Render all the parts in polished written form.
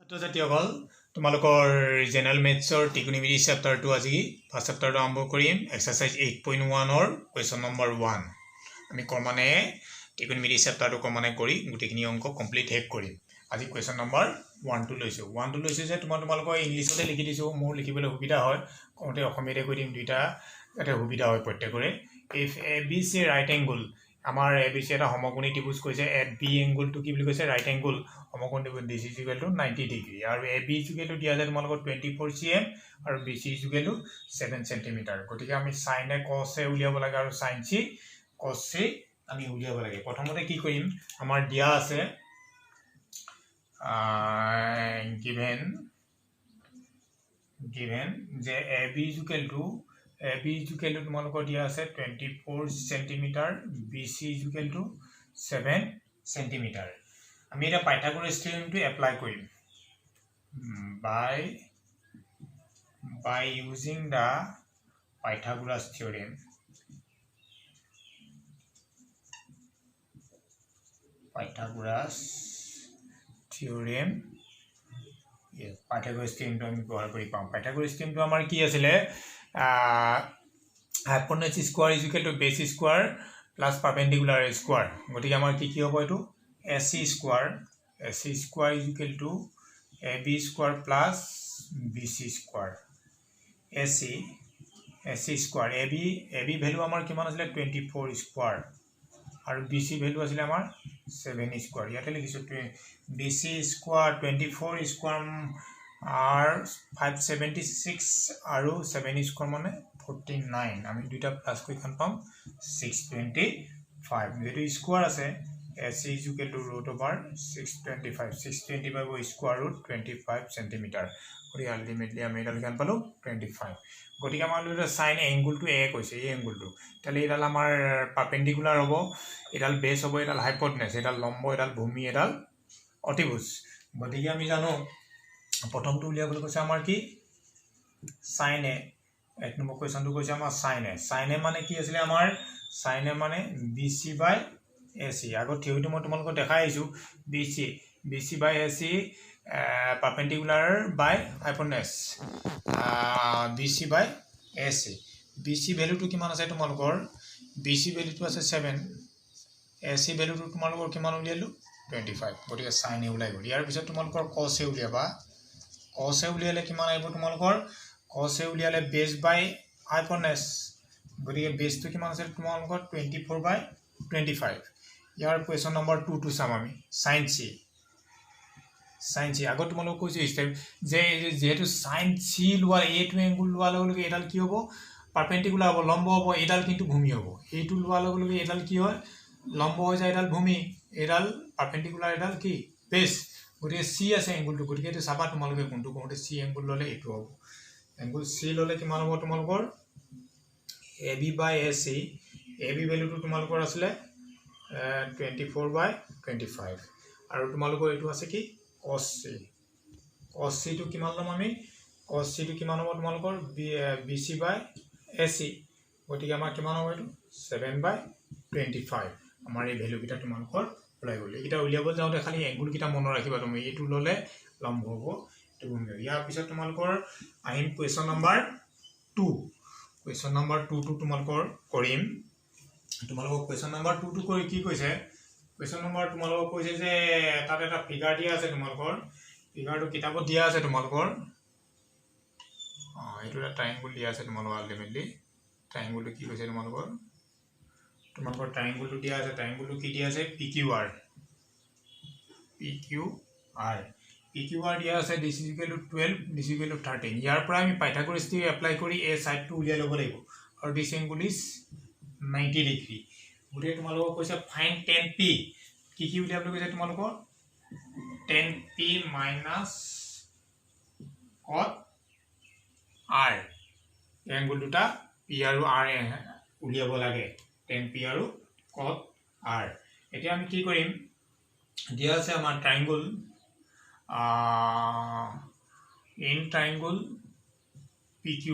ছাত্ৰ ছাত্ৰীসকল তোমালোকৰ জেনাৰেল মেথছৰ ত্ৰিকোণমিতি চেপ্টাৰটো আজি ফাৰ্ষ্ট চেপ্টাৰটো আৰম্ভ কৰিম এক্সাৰসাইজ 8.1ৰ কুৱেশ্যন নম্বৰ 1 আমি ক্ৰমান্বয়ে ত্ৰিকোণমিতি চেপ্টাৰটো ক্ৰমান্বয়ে কৰি গোটেইখিনি অংক কমপ্লিট শেষ কৰিম আজি কুৱেশ্যন নম্বৰ 1টো লৈছো যে তোমালোকৰ ইংলিছতে লিখি দিছো মোৰ লিখিবলৈ সুবিধা হয় কওঁতে অসমীয়াতে কৈ দিম দুইটা যাতে সুবিধা হয় প্ৰত্যেকৰে ইফ ABC ৰাইট এংগল আমাৰ ABC এটা সমকোণী ত্ৰিভুজ কৈছে এট বি এংগলটো কি বুলি কৈছে ৰাইট এংগল সমকোণ ত্ৰিভুজ দিছ ইজ ইকুৱেল টু 90 ডিগ্ৰী আৰু AB ইজ ইকুৱেল টু দিয়া যায় তোমালোকৰ 24 cm আৰু BC is equal to 7 cm গতিকে আমি sin a cos a উলিয়াব লাগে আৰু sin c cos c আমি উলিয়াব লাগে প্ৰথমতে কি কৰিম আমাৰ দিয়া আছে given যে AB is equal to তোমালোকৰ দিয়া আছে 24 cm BC is equal to 7 cm আমি এটা পাইথাগোৰাছ থিওৰেমটো এপ্লাই কৰিম by using the Pythagoras theorem Pythagoras theorem টো আমি ব্যৱহাৰ কৰি পাম Pythagoras theorem টো আমাৰ কি আছিল hypotenuse square is equal to base square plus perpendicular square গতিকে আমাৰ কি হ'ব এটো AC square is equal to AB square plus BC square AC square AB value আমাৰ কিমান আছিল 24 square আৰু BC value আছিল আমাৰ 7 square ইয়াতে লিখিছো BC square 24 square আৰ 576 আৰু 7 square মানে 49 আমি দুইটা প্লাস কৰি খান পাম 625 যেটো স্কয়াৰ আছে AC is equal to root over 625 square root 25 cm গতি আলটিমেটলি আমি এটা লিখান পালো 25 গতিকে আমাৰ লুটা sin angle to a কৈছে এই এংগলটো তাহলে এডাল আমাৰ পারপেন্ডিকুলার হ'ব এডাল বেস হ'ব এডাল হাইপোটেনাস এডাল লম্ব এডাল ভূমি এডাল অতিভুজ গতিকে আমি জানো প্ৰথমটো উলিয়াবলৈ কৈছে আমাৰ কি sin a এক নম্বৰ কোৱেশ্চনটো কৈছে আমাৰ sin a মানে কি আছিল আমাৰ sin a মানে BC by AC আগত থিওৰিটো মই তোমালোকক দেখাই আইছো BC by AC perpendicular by hypotenuse BC by AC BC value টো কিমান আছে তোমালোকৰ BC value টো আছে 7 AC value টো তোমালোকৰ কিমান উলিয়ালো 25 গতিকে sin a উলাই গল ইয়াৰ পিছত তোমালোকৰ cos a উলিয়াবা cos a উলিয়ালে কিমান আহিব তোমালোকৰ cos a উলিয়ালে base by hypotenuse গতিকে base টো কিমান আছে তোমালোকৰ 24 by 25 ইয়াৰ কোৱেশ্চন নম্বৰ 2 টো চাম আমি sin c আগত তোমালোক কৈছো স্টেপ যে যেহেতু sin c লোৱা a টু এংগল লোৱা লগে এডাল কি হ'ব পারপেন্ডিকুলার হ'ব লম্ব হ'ব এডাল কিন্তু ভূমি হ'ব এইটো লোৱা লগে এডাল কি হয় লম্ব হৈ যায় এডাল ভূমি এডাল পারপেন্ডিকুলার এডাল কি বেস গতিকে c আছে এংগলটো গতিকে এটো চাবা তোমালোকে কোনটো কোনটো c এংগল ললে এটো হ'ব এংগল c ললে কিমান হ'ব তোমালোকৰ AB by AC AB value টো তোমালোকৰ আছিল 24 by 25 আৰু তোমালোকৰ এটো আছে কি cos c টো কিমান লম আমি cos c টো কিমান হ'ব তোমালোকৰ BC by AC গতিকে আমাৰ কিমান হ'ব এটো 7 by 25 আমাৰ এই ভ্যালু কিটা তোমালোকৰ ওলাই গল এটা উলিয়াব যাওতে খালি এংগল কিটা মনত ৰাখিবা তুমি এটো ললে লম্ব হ'ব এটো ভূমি ইয়াৰ পিছত তোমালোকৰ আহিম কোৱেশ্চন নম্বৰ 2 টো তোমালোকৰ কৰিম তোমালোকৰ কোৱেশ্চন নম্বৰ 2 টো কৰি কি কৈছে কোৱেশ্চন নম্বৰ তোমালোকক কৈছে যে তাত এটা ফিগাৰ দিয়া আছে তোমালোকৰ ফিগাৰটো কিতাপত দিয়া আছে তোমালোকৰ এইটো এটা ট্ৰায়াঙ্গল দিয়া আছে তোমালোকৰ আলটিমেটলি ট্ৰায়াঙ্গলটো কি কৈছে তোমালোকৰ ট্ৰায়াঙ্গলটো দিয়া আছে ট্ৰায়াঙ্গলটো কি দিয়া আছে PQR দিয়া আছে this is equal to 12 this is equal to 13 ইয়াৰ পৰা আমি পাইথাগোৰাছ থিওৰেম এপ্লাই কৰি এই সাইডটো উলিয়াই ল'ব লাগিব আৰু this angle is 90 ডিগ্ৰী গতিকে তোমালোকক কৈছে ফাইন tan p কি উলিয়াবলৈ কৈছে তোমালোকৰ tan p minus cot r angle দুটা p আৰু r উলিয়াব লাগে tan p আৰু cot r এতিয়া আমি কি কৰিম দিয়া আছে আমাৰ ট্ৰায়াঙ্গল in triangle PQ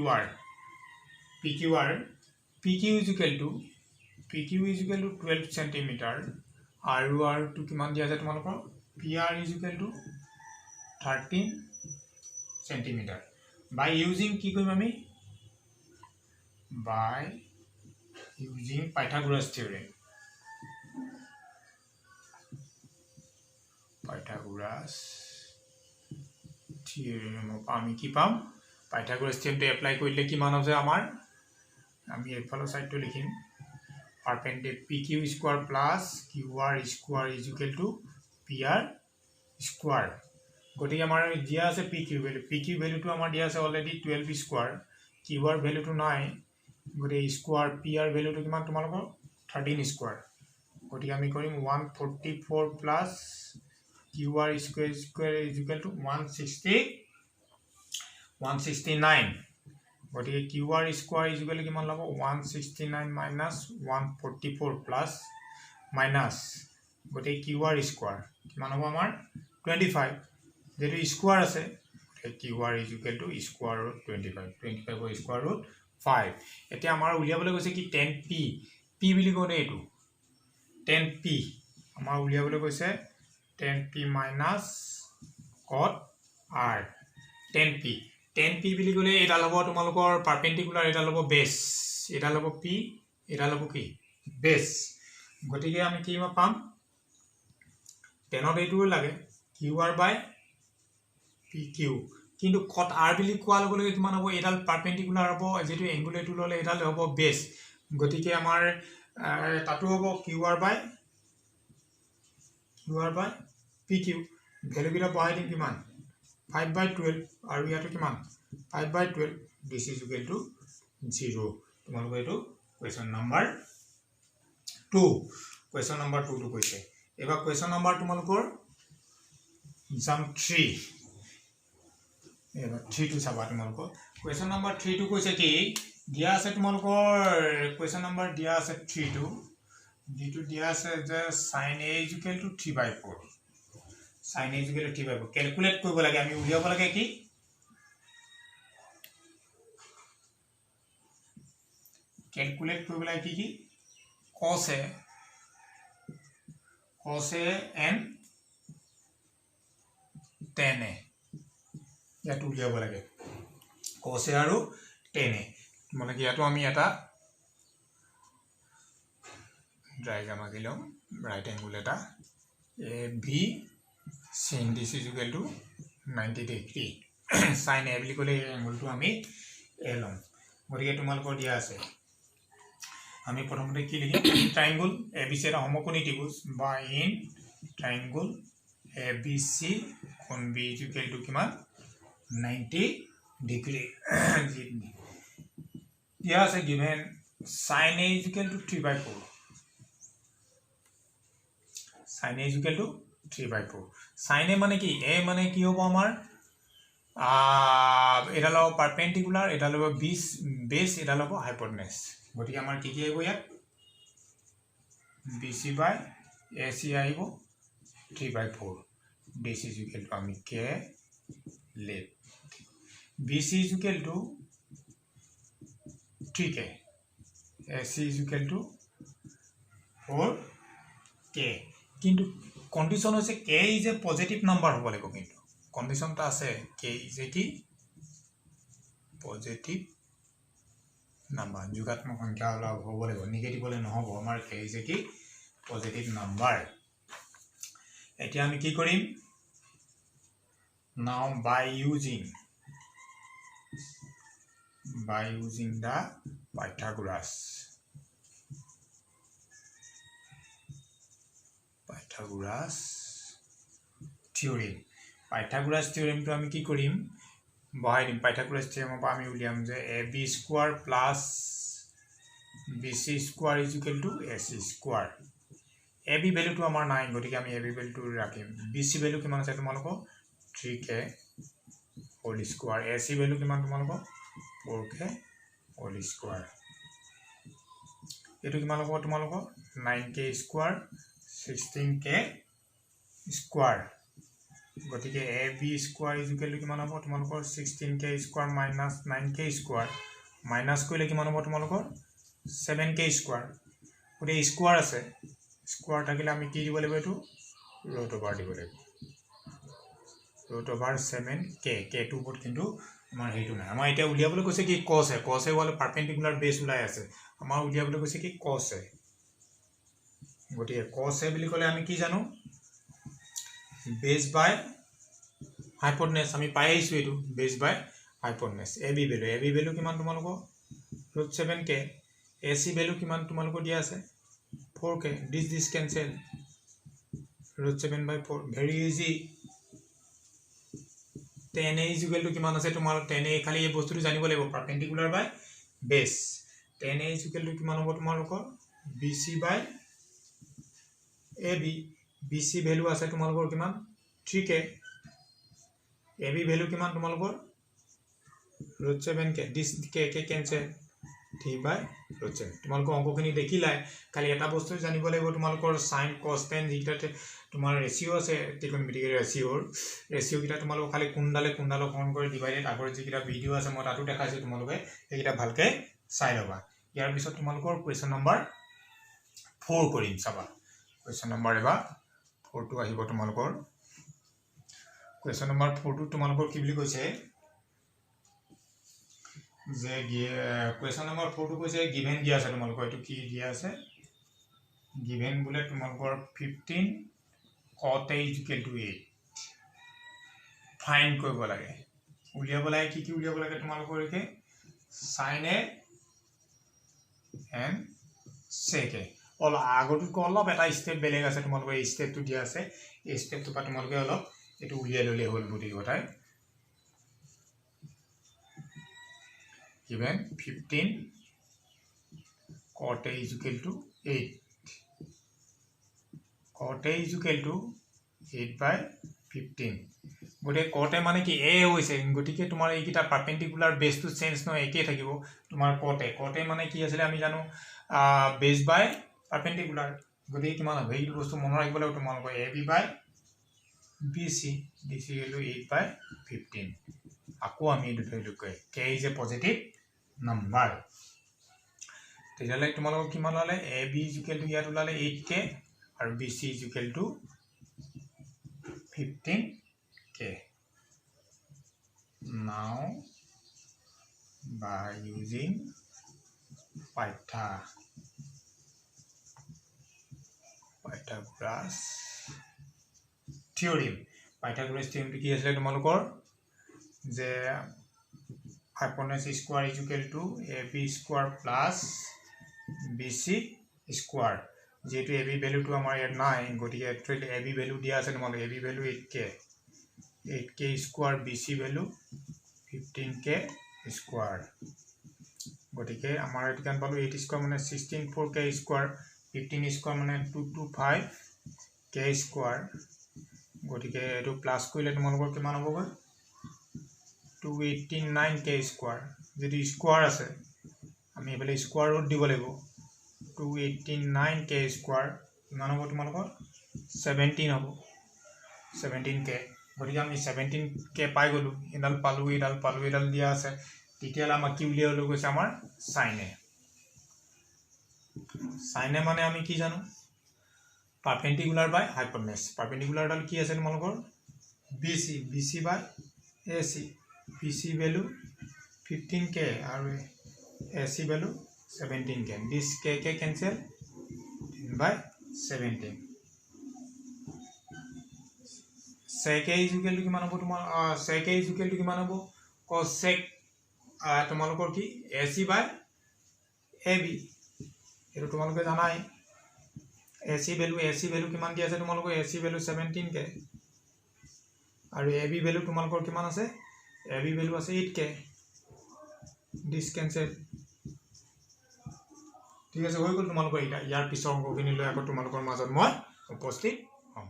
is equal to 12 cm আৰু r টো কিমান দিয়া আছে তোমালোকৰ PR is equal to 13 centimeter. By using কি কৰিম আমি? By using Pythagoras theorem. Pythagoras theorem আমি কি পাম? Pythagoras theorem টো এপ্লাই কৰিলে কি মান আছে আমাৰ? আমি এফালৰ সাইডটো লিখিম perpendicular pq square plus qr square is equal to pr square. গতিকে আমাৰ দিয়া আছে pq ভ্যালুটো আমাৰ দিয়া আছে অলৰেডি 12 square, qr ভ্যালুটো নাই, গতিকে square pr ভ্যালুটো কিমান তোমালোকৰ 13 square. গতিকে আমি কৰিম 144 plus qr square is equal to 169. গতিকে qr square is equal to কিমান লব 169 minus 144 plus minus গতিকে qr square কিমান হ'ব আমাৰ 25. যেটো স্কয়ার আছে qr is equal to square root 25 or square root 5. এতিয়া আমাৰ উলিয়াবলৈ গৈছে কি 10p p বুলি কোনে এটো 10p আমাৰ উলিয়াবলৈ গৈছে 10p minus cot r 10p বুলি গলে এটা লব তোমালোকৰ পারপেন্ডিকুলার, এটা লব বেস, এটা লব p, এটা লব কি বেস. গতিকে আমি কি পাম 10 এইটো লাগে qr by pq, কিন্তু cot r বুলি কোৱা লগে লগে কিমান হ'ব এডাল পারপেন্ডিকুলার হ'ব, যেটো এংগুল এটো ললে এডাল হ'ব বেস. গতিকে আমাৰ তাতো হ'ব qr by pq. ভ্যালু কিটা বহাই দিম কিমান 5/12 আৰু ইয়াটো কিমান 5/12. this is equal to 0. তোমালোকৰ এটো question number 2 টো কৈছে. এবাৰ question number তোমালোকৰ exam 3 এবাৰ 3 টো চাবা তোমালোকৰ. question number 3 টো কৈছে কি দিয়া আছে তোমালোকৰ question number দিয়া আছে 3 টো, যেটো দিয়া আছে যে sin a is equal to 3/4. sin a is equal to 3/4 calculate কৰিব লাগে, আমি উলিয়াব লাগে কি ক্যালকুলেট কৰিব লাগে কি cos a and tan a ইয়াটো উলিয়াব লাগে cos a আৰু tan a. মানে কি ইয়াটো আমি এটা ডায়াগ্রাম আঁকিলাম রাইট অ্যাঙ্গেল এটা a b sin this is equal to 90 degree sin a বুলি কলে অ্যাঙ্গেলটো আমি a লম. গতিকে তোমালোকৰ দিয়া আছে আমি প্ৰথমতে কি লিখিম ট্ৰায়াঙ্গল abc এটা সমকোণী ত্ৰিভুজ বা ইন ট্ৰায়াঙ্গল abc কোণ b is equal to কিমান 90 degree. দিয়া আছে given sin a is equal to 3/4. sin a is equal to 3/4. sin a মানে কি a মানে কি হ'ব আমাৰ এটা লব পাৰপেন্ডিকুলাৰ, এটা লব বেস, এটা লব হাইপোটেনাস. গতিকে আমাৰ কি আহিব ইয়াত bc by ac আহিব 3/4. this is equal to আমি কে late bc is equal to 3k, ac is equal to 4k. কিন্তু কন্ডিশন হৈছে k is a positive number হ'ব লাগিব, কিন্তু কন্ডিশনটা আছে k is a কি পজিটিভ নাম্বার, যোগাত্মক সংখ্যা হ'ব লাগিব, নেগেটিভ হলে নহব. আমাৰ k is a কি পজিটিভ নাম্বাৰ. এতিয়া আমি কি কৰিম now by using the Pythagoras theorem. Pythagoras theorem to আমি কি কৰিম বহাই দিম. Pythagoras theorem পৰা আমি উলিয়াম যে ab square plus bc square is equal to ac square. ab value তো আমাৰ নাই, গতিকে আমি ab ভ্যালু তো ৰাখিম. bc ভ্যালু কিমান আছে তোমালোকৰ 3k whole square. ac value কিমান তোমালোকৰ 4k whole square. এটো কিমান হ'ব তোমালোকৰ 9k square 16k square. গতিকে ab square is equal to কিমান হ'ব তোমালোকৰ 16k square minus 9k square minus কৰিলে কিমান হ'ব তোমালোকৰ 7k square. গতিকে স্কয়াৰ আছে, স্কয়াৰ থাকিলে আমি কি দিব লাগিব এটো ৰুট ওভাৰ দিব লাগিব, ৰুট অভাৰ 7k k2 ওপৰত কিন্তু আমাৰ হেইটো নাই আমাৰ এতিয়া উলিয়াবলৈ কৈছে কি cos এ ওয়ালে পাৰপেন্ডিকুলাৰ বেস ওলাই আছে আমাৰ উলিয়াবলৈ কৈছে কি cos এ গতিকে cos এ বুলি ক'লে আমি কি জানো বেস বাই হাইপোটেনাস আমি পাই আইছো এটো বেস বাই হাইপোটেনাস ab ভ্যালু কিমান তোমালোকৰ ৰুট 7k ac ভ্যালু কিমান তোমালোকৰ দিয়া আছে 4k this cancel root 7 by 4 very easy tan a is equal to কিমান আছে তোমাৰ tan a খালি এই বস্তুটো জানিব লাগিব perpendicular by base tan a is equal to কিমান হ'ব তোমালোকৰ bc by ab bc value আছে তোমালোকৰ কিমান 3k ab ভ্যালু কিমান তোমালোকৰ root 7k this k cancel 3 by root 7 তোমালোকৰ অংকখিনি দেখিলাই খালি এটা বস্তু জানিব লাগিব তোমালোকৰ sin cos tan যেটাতে তোমাৰ ৰেশিও আছে ট্ৰিগোনোমেট্ৰি ৰেশিও কিটা তোমালোক খালি কোনডালে হৰণ কৰি ডিভাইডেড আগৰ যি কিটা ভিডিও আছে মই তাতো দেখাইছো তোমালোকে এইটা ভালকে চাই লবা ইয়াৰ পিছত তোমালোকৰ কোৱেশ্চন নম্বৰ 4 কৰিম চাবা কোৱেশ্চন নম্বৰ এবা 4 টো আহিব তোমালোকৰ কোৱেশ্চন নম্বৰ 4 টো তোমালোকৰ কি বুলি কৈছে যে কোৱেশ্চন নম্বৰ 4 টো কৈছে গিভেন দিয়া আছে তোমালোকৰ এটো কি দিয়া আছে গিভেন বুলে তোমালোকৰ 15 cot a is equal to 8 find কৰিব লাগে উলিয়াব লাগে কি উলিয়াব লাগে তোমালোকৰ একে sin a and sec a all আগৰটো অলপ এটা স্টেপ বেলেগ আছে তোমালোকৰ এই স্টেপটো দিয়া আছে এই স্টেপটো পা তোমালোকে অলপ এটো উলিয়াই ললে হল বুটি কথাই given 15 cot a is equal to 8 cot a is equal to 8 by 15 গটে cot a মানে কি a হৈছে গটিকে তোমাৰ এইকিটা পাৰপেন্ডিকুলাৰ বেস টু চেঞ্জ ন একে থাকিব তোমাৰ cot a মানে কি আছিল আমি জানো বেস বাই পাৰপেন্ডিকুলাৰ গটিকে কিমান হবে এই বস্তু মন ৰাখিব লাগিব তোমালোকৰ ab by bc this is 8 by 15 আকৌ আমি এই দুটো লুক কয় k is a positive number তেতিয়ালে তোমালোকৰ কিমান হলে ab is equal to ইয়াত ওলালে 8k আৰু bc is equal to 15k now by using Pythagoras theorem কি আছিল তোমালোকৰ যে hypotenuse square is equal to ab square plus bc square যেটো ab ভ্যালু তো আমাৰ ইয়াত নাই গটিকে একচুয়ালি ab ভ্যালু দিয়া আছে তোমালোক ab value 8k square bc value 15k square গটিকে আমাৰ এটো কান পালো 8 square মানে 164k square 15 square মানে 225k square গটিকে এটো প্লাস কৰিলে তোমালোকৰ কিমান হ'ব গৈ 289k square যদি স্কয়াৰ আছে আমি এবেলে স্কয়াৰ ৰুট দিব লাগিব 289k square কিমান হ'ব তোমালোকৰ 17 হ'ব 17k গটিকে আমি 17k পাই গলো এডাল পালো দিয়া আছে তেতিয়ালা আমাক কি উলিয়াব গৈছে আমাৰ sin a মানে আমি কি জানো পাৰপেন্ডিকুলাৰ বাই হাইপোটেনাস পাৰপেন্ডিকুলাৰ ডাল কি আছে তোমালোকৰ bc বাই ac bc value 15k আৰু ac value 17k this k cancel by 17 sec a is equal to কিমান হ'ব তোমাৰ sec a is equal to কিমান হ'ব cos sec তোমালোকৰ কি ac by ab এটো তোমালোকে জানাই ac value কিমান দি আছে তোমালোকৰ ac value 17k আৰু ab value তোমালোকৰ কিমান আছে ab value আছে 8k this cancel ঠিক আছে হৈ গল তোমালোকৰ এটা ইয়াৰ পিছৰ অংকখিনি লৈ আকৌ তোমালোকৰ মাজত মই উপস্থিত হম